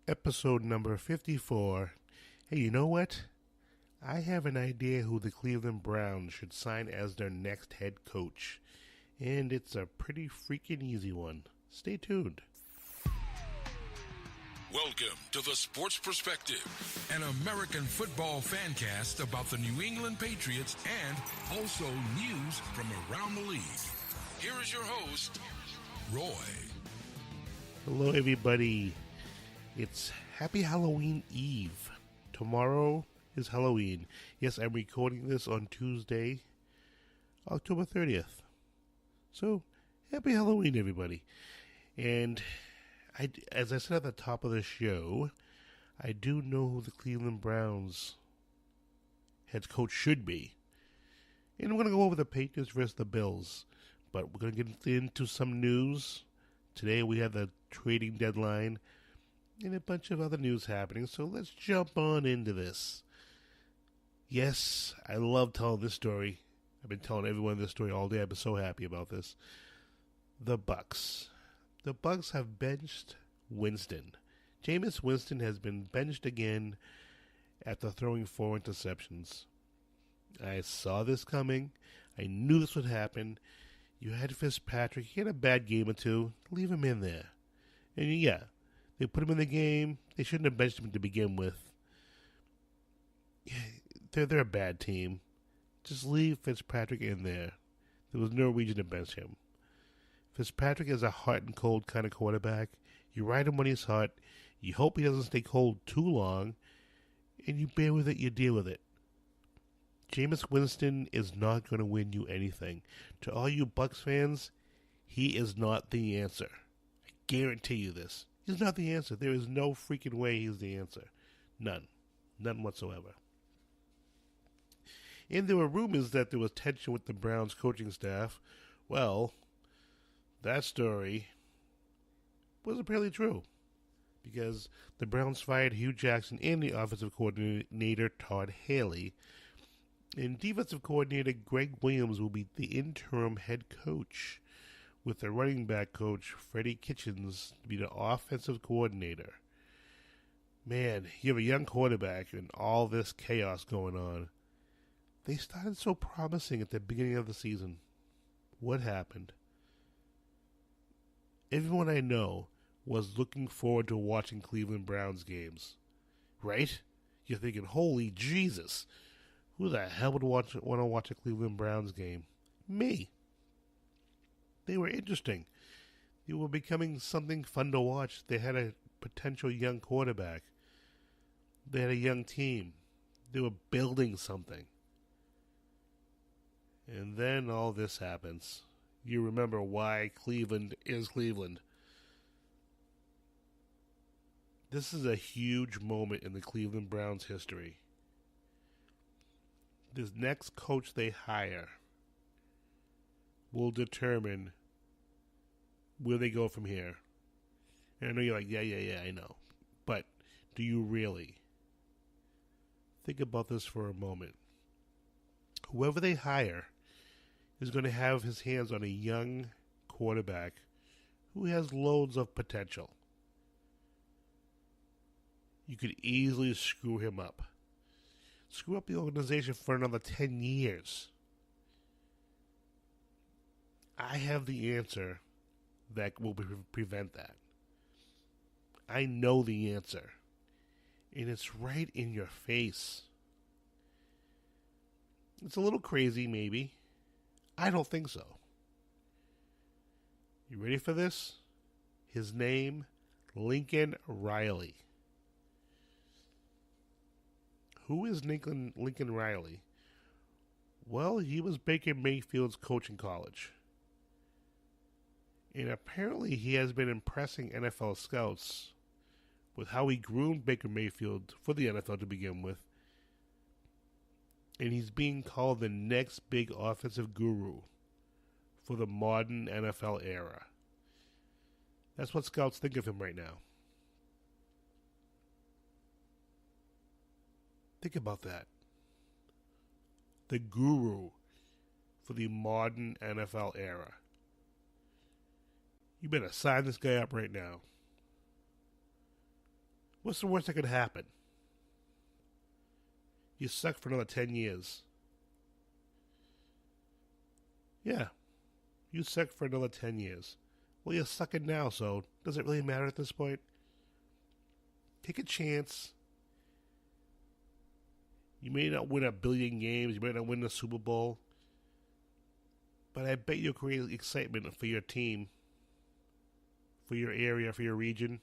episode number 54. Hey, you know what? I have an idea who the Cleveland Browns should sign as their next head coach. And it's a pretty freaking easy one. Stay tuned. Welcome to The Sports Perspective, an American football fan cast about the New England Patriots and also news from around the league. Here is your host, Roy. Hello, everybody. It's Happy Halloween Eve. Tomorrow is Halloween. Yes, I'm recording this on Tuesday, October 30th. So, Happy Halloween, everybody. And as I said at the top of the show, I do know who the Cleveland Browns head coach should be. And we're going to go over the Patriots versus the Bills. But we're going to get into some news. Today we have the trading deadline and a bunch of other news happening. So let's jump on into this. Yes, I love telling this story. I've been telling everyone this story all day. I've been so happy about this. The Bucks. The Bucks have benched Winston. Jameis Winston has been benched again after throwing 4 interceptions. I saw this coming. I knew this would happen. You had Fitzpatrick. He had a bad game or two. Leave him in there. And yeah, they put him in the game. They shouldn't have benched him to begin with. They're a bad team. Just leave Fitzpatrick in there. There was no reason to bench him. Fitzpatrick is a hot and cold kind of quarterback. You ride him when he's hot. You hope he doesn't stay cold too long. And you bear with it, you deal with it. Jameis Winston is not going to win you anything. To all you Bucs fans, he is not the answer. I guarantee you this. He's not the answer. There is no freaking way he's the answer. None. None whatsoever. And there were rumors that there was tension with the Browns coaching staff. Well, that story was apparently true, because the Browns fired Hugh Jackson and the offensive coordinator Todd Haley, and defensive coordinator Greg Williams will be the interim head coach, with the running back coach Freddie Kitchens to be the offensive coordinator. Man, you have a young quarterback and all this chaos going on. They started so promising at the beginning of the season. What happened? Everyone I know was looking forward to watching Cleveland Browns games. Right? You're thinking, holy Jesus, who the hell would want to watch a Cleveland Browns game? Me. They were interesting. They were becoming something fun to watch. They had a potential young quarterback. They had a young team. They were building something. And then all this happens. You remember why Cleveland is Cleveland. This is a huge moment in the Cleveland Browns history. This next coach they hire will determine where they go from here. And I know you're like, yeah, I know. But do you really? Think about this for a moment. Whoever they hire is going to have his hands on a young quarterback who has loads of potential. You could easily screw him up. Screw up the organization for another 10 years. I have the answer that will prevent that. I know the answer. And it's right in your face. It's a little crazy, maybe. I don't think so. You ready for this? His name, Lincoln Riley. Who is Lincoln Riley? Well, he was Baker Mayfield's coach in college. And apparently he has been impressing NFL scouts with how he groomed Baker Mayfield for the NFL to begin with. And he's being called the next big offensive guru for the modern NFL era. That's what scouts think of him right now. Think about that. The guru for the modern NFL era. You better sign this guy up right now. What's the worst that could happen? You suck for another 10 years. Yeah, you suck for another 10 years. Well, you're sucking now, so does it really matter at this point? Take a chance. You may not win 1 billion games, you may not win the Super Bowl, but I bet you'll create excitement for your team, for your area, for your region.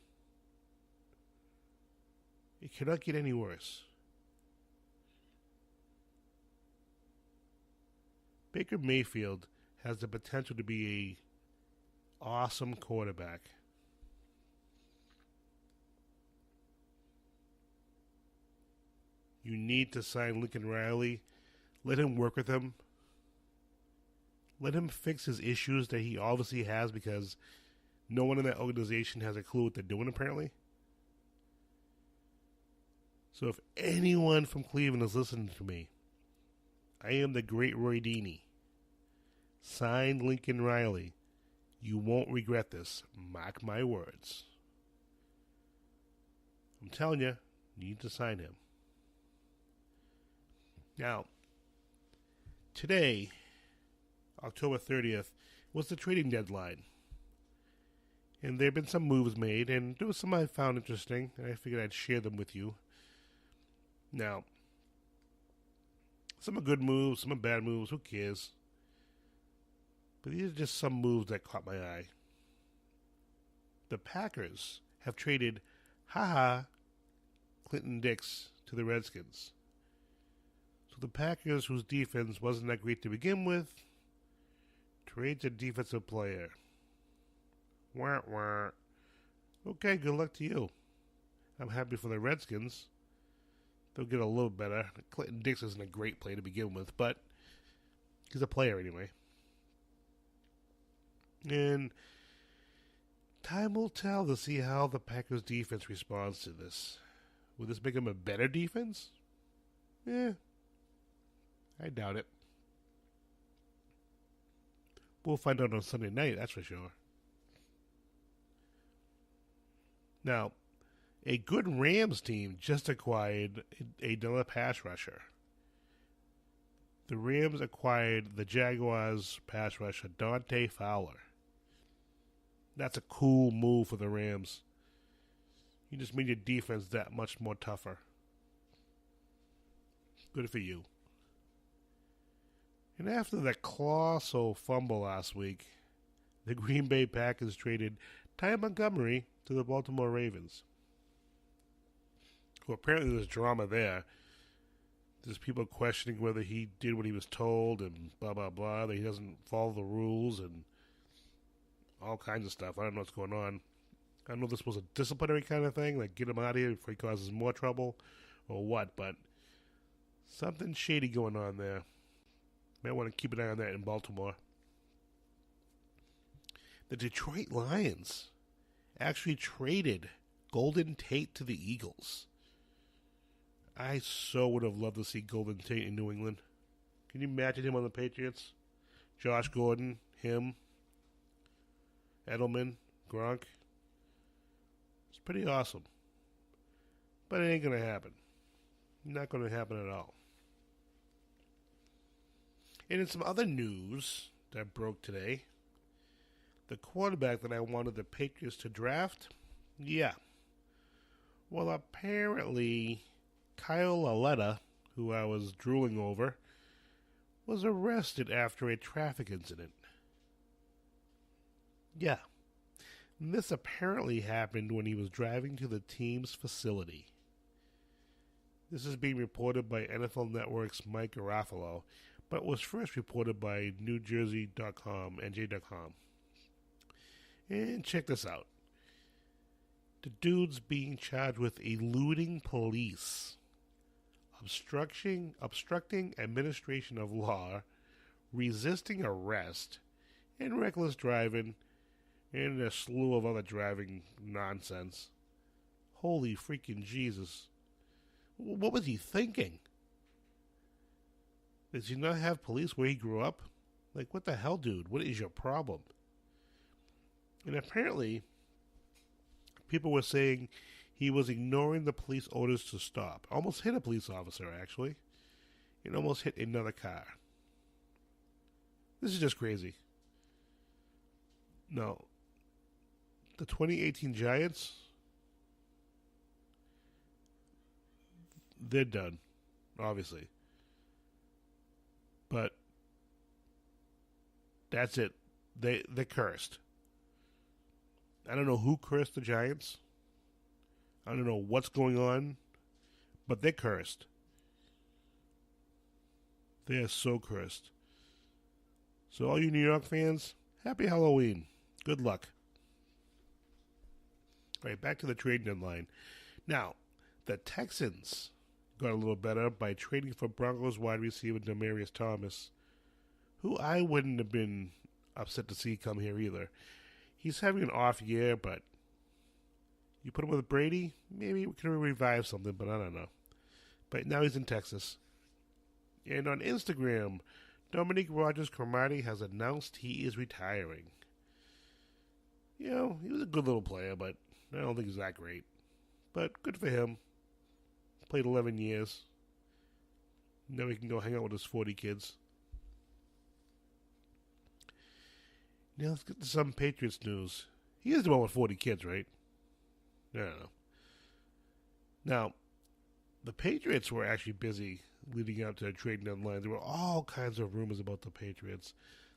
It cannot get any worse. Baker Mayfield has the potential to be a awesome quarterback. You need to sign Lincoln Riley. Let him work with him. Let him fix his issues that he obviously has, because no one in that organization has a clue what they're doing, apparently. So if anyone from Cleveland is listening to me, I am the great Roy Deeney. Sign Lincoln Riley. You won't regret this. Mark my words. I'm telling you, you need to sign him. Now, today, October 30th, was the trading deadline. And there have been some moves made, and there was some I found interesting, and I figured I'd share them with you. Now, some are good moves, some are bad moves, who cares? But these are just some moves that caught my eye. The Packers have traded Clinton Dix to the Redskins. So the Packers, whose defense wasn't that great to begin with, trades a defensive player. Wah, wah. Okay, good luck to you. I'm happy for the Redskins. They'll get a little better. Clinton Dix isn't a great player to begin with, but he's a player anyway. And time will tell to see how the Packers defense responds to this. Will this make them a better defense? I doubt it. We'll find out on Sunday night, that's for sure. Now, a good Rams team just acquired another pass rusher. The Rams acquired the Jaguars pass rusher, Dante Fowler. That's a cool move for the Rams. You just made your defense that much more tougher. Good for you. And after the colossal fumble last week, the Green Bay Packers traded Ty Montgomery to the Baltimore Ravens. Well, apparently there's drama there. There's people questioning whether he did what he was told and blah, blah, blah, that he doesn't follow the rules and all kinds of stuff. I don't know what's going on. I don't know if this was a disciplinary kind of thing, like get him out of here before he causes more trouble or what, but something shady going on there. Might want to keep an eye on that in Baltimore. The Detroit Lions actually traded Golden Tate to the Eagles. I so would have loved to see Golden Tate in New England. Can you imagine him on the Patriots? Josh Gordon, him, Edelman, Gronk. It's pretty awesome. But it ain't going to happen. Not going to happen at all. And in some other news that broke today, the quarterback that I wanted the Patriots to draft, well, apparently Kyle Loletta, who I was drooling over, was arrested after a traffic incident. Yeah. And this apparently happened when he was driving to the team's facility. This is being reported by NFL Network's Mike Garafolo, but was first reported by NewJersey.com, NJ.com. And check this out. The dude's being charged with eluding police, obstructing administration of law, resisting arrest, and reckless driving, and a slew of other driving nonsense. Holy freaking Jesus. What was he thinking? Does he not have police where he grew up? Like, what the hell, dude? What is your problem? And apparently, people were saying He was ignoring the police orders to stop. Almost hit a police officer, actually. And almost hit another car. This is just crazy. No. The 2018 Giants, they're done, obviously. But that's it. They're cursed. I don't know who cursed the Giants. I don't know what's going on, but they're cursed. They are so cursed. So all you New York fans, happy Halloween. Good luck. All right, back to the trade deadline. Now, the Texans got a little better by trading for Broncos wide receiver Demaryius Thomas, who I wouldn't have been upset to see come here either. He's having an off year, but you put him with Brady, maybe we can revive something, but I don't know. But now he's in Texas. And on Instagram, Dominique Rodgers-Cromartie has announced he is retiring. You know, he was a good little player, but I don't think he's that great. But good for him. Played 11 years. Now he can go hang out with his 40 kids. Now let's get to some Patriots news. He is the one with 40 kids, right? I don't know. Now, the Patriots were actually busy leading up to the trade deadline. There were all kinds of rumors about the Patriots.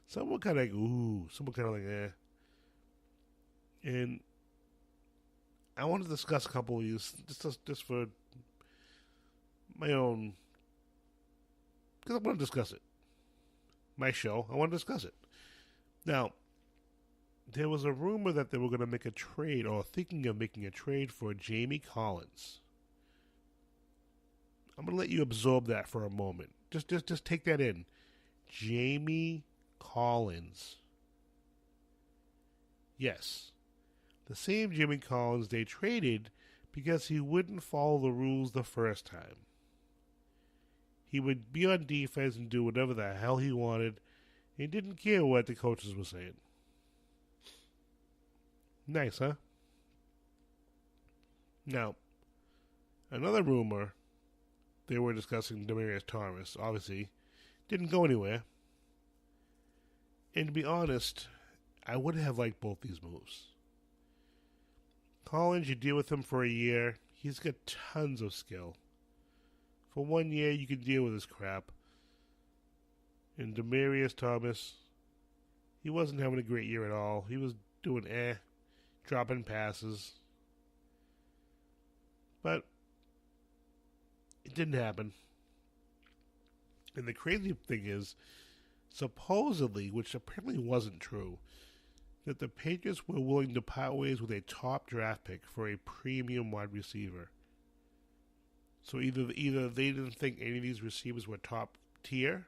Some were kind of like, ooh. Some were kind of like, eh. And I want to discuss a couple of these just for my own, because I want to discuss it. My show, I want to discuss it. Now, there was a rumor that they were going to make a trade, or thinking of making a trade for Jamie Collins. I'm going to let you absorb that for a moment. Just take that in. Jamie Collins. Yes. The same Jimmy Collins they traded because he wouldn't follow the rules the first time. He would be on defense and do whatever the hell he wanted. He didn't care what the coaches were saying. Nice, huh? Now, another rumor, they were discussing Demaryius Thomas, obviously, didn't go anywhere. And to be honest, I would have liked both these moves. Collins, you deal with him for a year. He's got tons of skill. For 1 year, you can deal with his crap. And Demaryius Thomas, he wasn't having a great year at all. He was doing dropping passes. But it didn't happen. And the crazy thing is, supposedly, which apparently wasn't true, that the Patriots were willing to part ways with a top draft pick for a premium wide receiver. So either they didn't think any of these receivers were top tier,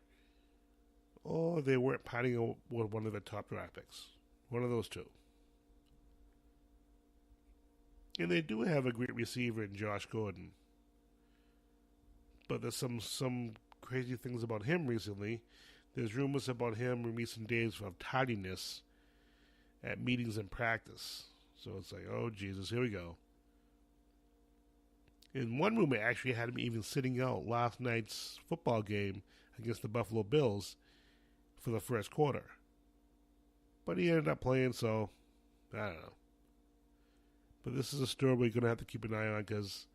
or they weren't parting with one of the top draft picks. One of those two. And they do have a great receiver in Josh Gordon. But there's some crazy things about him recently. There's rumors about him in recent days of tardiness at meetings and practice. So it's like, oh, Jesus, here we go. In one rumor, actually had him even sitting out last night's football game against the Buffalo Bills for the first quarter. But he ended up playing, so I don't know. But this is a story we're going to have to keep an eye on because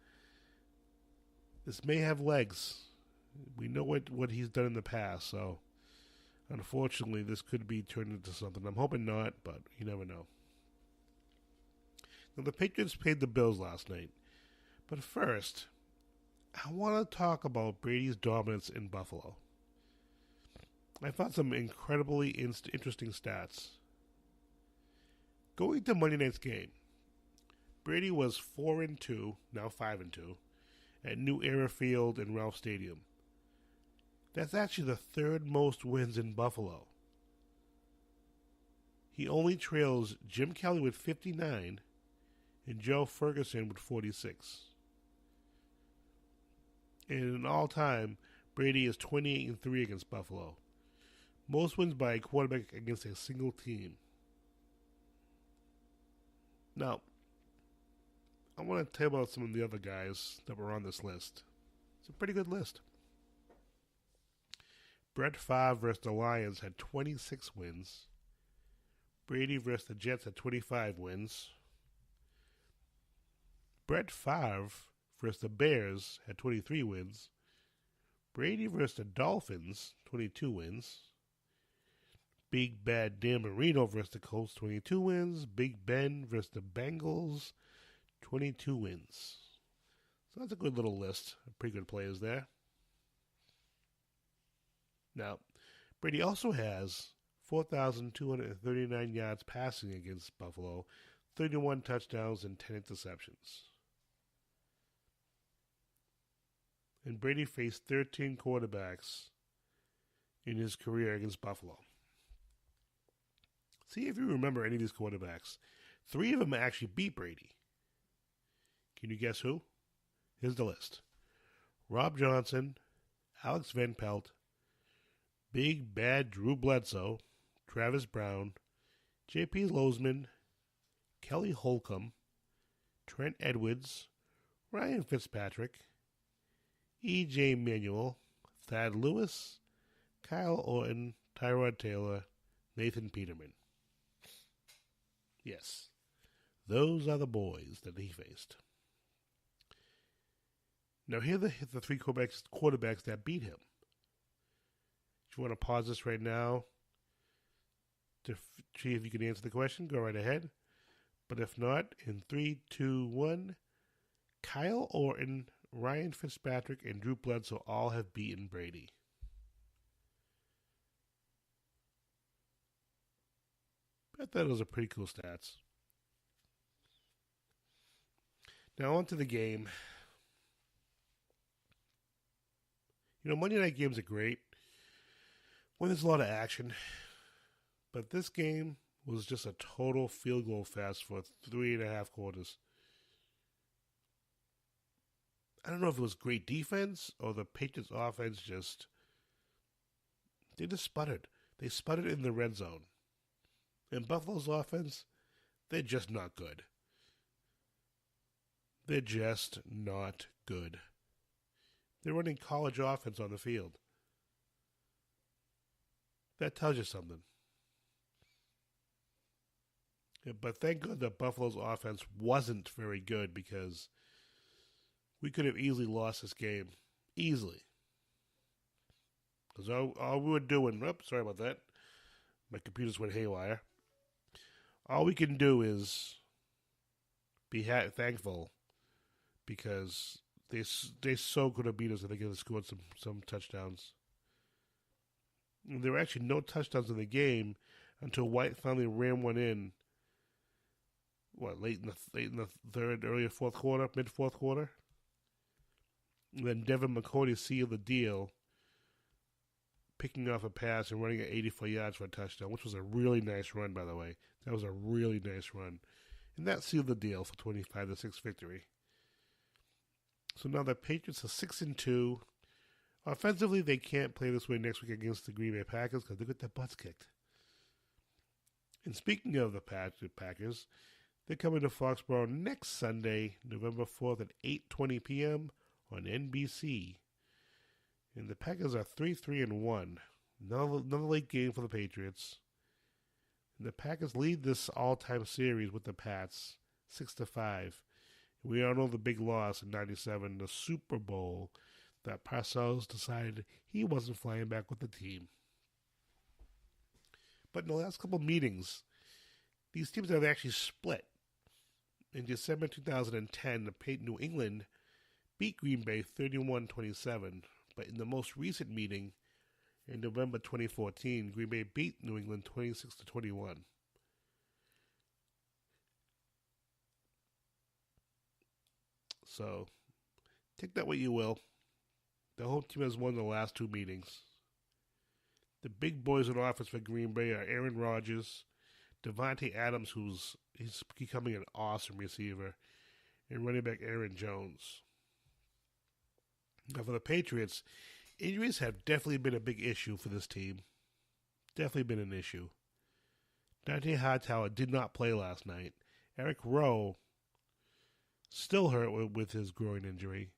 this may have legs. We know what he's done in the past, so unfortunately this could be turned into something. I'm hoping not, but you never know. Now, the Patriots paid the Bills last night. But first, I want to talk about Brady's dominance in Buffalo. I found some incredibly interesting stats. Going to Monday night's game, Brady was 4-2, now 5-2, at New Era Field and Ralph Stadium. That's actually the third most wins in Buffalo. He only trails Jim Kelly with 59 and Joe Ferguson with 46. And in all time, Brady is 28-3 against Buffalo. Most wins by a quarterback against a single team. Now, I want to tell you about some of the other guys that were on this list. It's a pretty good list. Brett Favre versus the Lions had 26 wins. Brady versus the Jets had 25 wins. Brett Favre versus the Bears had 23 wins. Brady versus the Dolphins, 22 wins. Big Bad Dan Marino versus the Colts, 22 wins. Big Ben versus the Bengals, 22 wins. So that's a good little list of pretty good players there. Now, Brady also has 4,239 yards passing against Buffalo, 31 touchdowns, and 10 interceptions. And Brady faced 13 quarterbacks in his career against Buffalo. See if you remember any of these quarterbacks. 3 of them actually beat Brady. Can you guess who? Here's the list. Rob Johnson, Alex Van Pelt, Big Bad Drew Bledsoe, Travis Brown, J.P. Lozman, Kelly Holcomb, Trent Edwards, Ryan Fitzpatrick, E.J. Manuel, Thad Lewis, Kyle Orton, Tyrod Taylor, Nathan Peterman. Yes, those are the boys that he faced. Now here are the 3 quarterbacks that beat him. If you want to pause this right now to see if you can answer the question, go right ahead. But if not, in 3, 2, 1, Kyle Orton, Ryan Fitzpatrick, and Drew Bledsoe all have beaten Brady. I thought those are pretty cool stats. Now on to the game. You know, Monday night games are great when there's a lot of action. But this game was just a total field goal fest for 3.5 quarters. I don't know if it was great defense or the Patriots offense they just sputtered. They sputtered in the red zone. And Buffalo's offense, they're just not good. They're just not good. They're running college offense on the field. That tells you something. Yeah, but thank God that Buffalo's offense wasn't very good, because we could have easily lost this game. Easily. Because all we were doing... Oops, sorry about that. My computers went haywire. All we can do is be thankful, because they so could have beat us if they could have scored some touchdowns. There were actually no touchdowns in the game until White finally ran one in. Late in the third, early fourth quarter, mid fourth quarter. And then Devin McCourty sealed the deal, picking off a pass and running at 84 yards for a touchdown, which was a really nice run, by the way. That was a really nice run. And that sealed the deal for 25-6 victory. So now the Patriots are 6-2. Offensively, they can't play this way next week against the Green Bay Packers because they got their butts kicked. And speaking of the Packers, they're coming to Foxborough next Sunday, November 4th at 8:20 p.m. on NBC. And the Packers are 3-1. Another late game for the Patriots. And the Packers lead this all-time series with the Pats, 6-5. We all know the big loss in '97, the Super Bowl, that Parcells decided he wasn't flying back with the team. But in the last couple of meetings, these teams have actually split. In December 2010, New England beat Green Bay 31-27. But in the most recent meeting, in November 2014, Green Bay beat New England 26-21. So, take that what you will. The whole team has won the last 2 meetings. The big boys in offense for Green Bay are Aaron Rodgers, Devontae Adams, he's becoming an awesome receiver, and running back Aaron Jones. Now for the Patriots, injuries have definitely been a big issue for this team. Definitely been an issue. Dante Hightower did not play last night. Eric Rowe still hurt with his groin injury.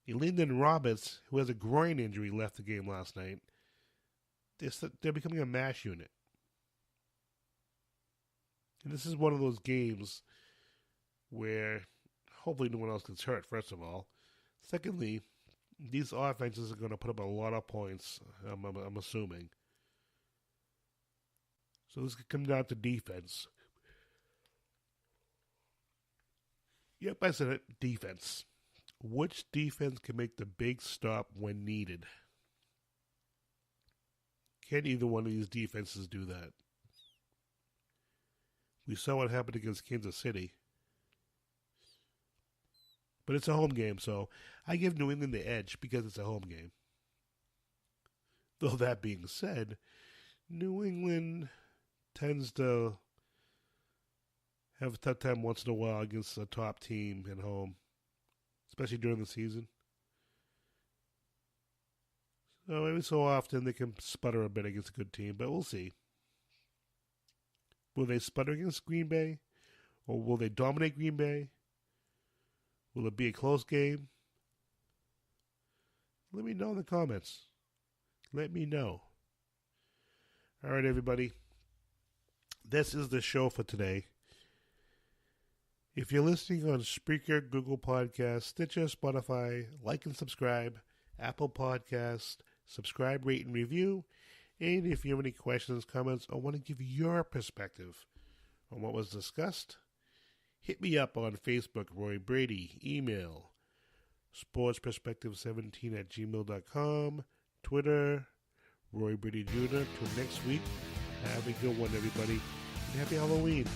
Lyndon Roberts, who has a groin injury, left the game last night. They're becoming a mash unit. And this is one of those games where hopefully no one else gets hurt, first of all. Secondly, these offenses are going to put up a lot of points, I'm assuming. So this could come down to defense. Yep, I said it, defense. Which defense can make the big stop when needed? Can either one of these defenses do that? We saw what happened against Kansas City. But it's a home game, so I give New England the edge because it's a home game. Though that being said, New England tends to have a tough time once in a while against a top team at home, especially during the season. So every so often they can sputter a bit against a good team, but we'll see. Will they sputter against Green Bay? Or will they dominate Green Bay? Will it be a close game? Let me know in the comments. Let me know. All right, everybody. This is the show for today. If you're listening on Spreaker, Google Podcasts, Stitcher, Spotify, like and subscribe, Apple Podcasts, subscribe, rate, and review. And if you have any questions, comments, or want to give your perspective on what was discussed, hit me up on Facebook, Roy Brady, email, sportsperspective17@gmail.com, Twitter, Roy Brady Jr. Till next week, have a good one, everybody, and happy Halloween.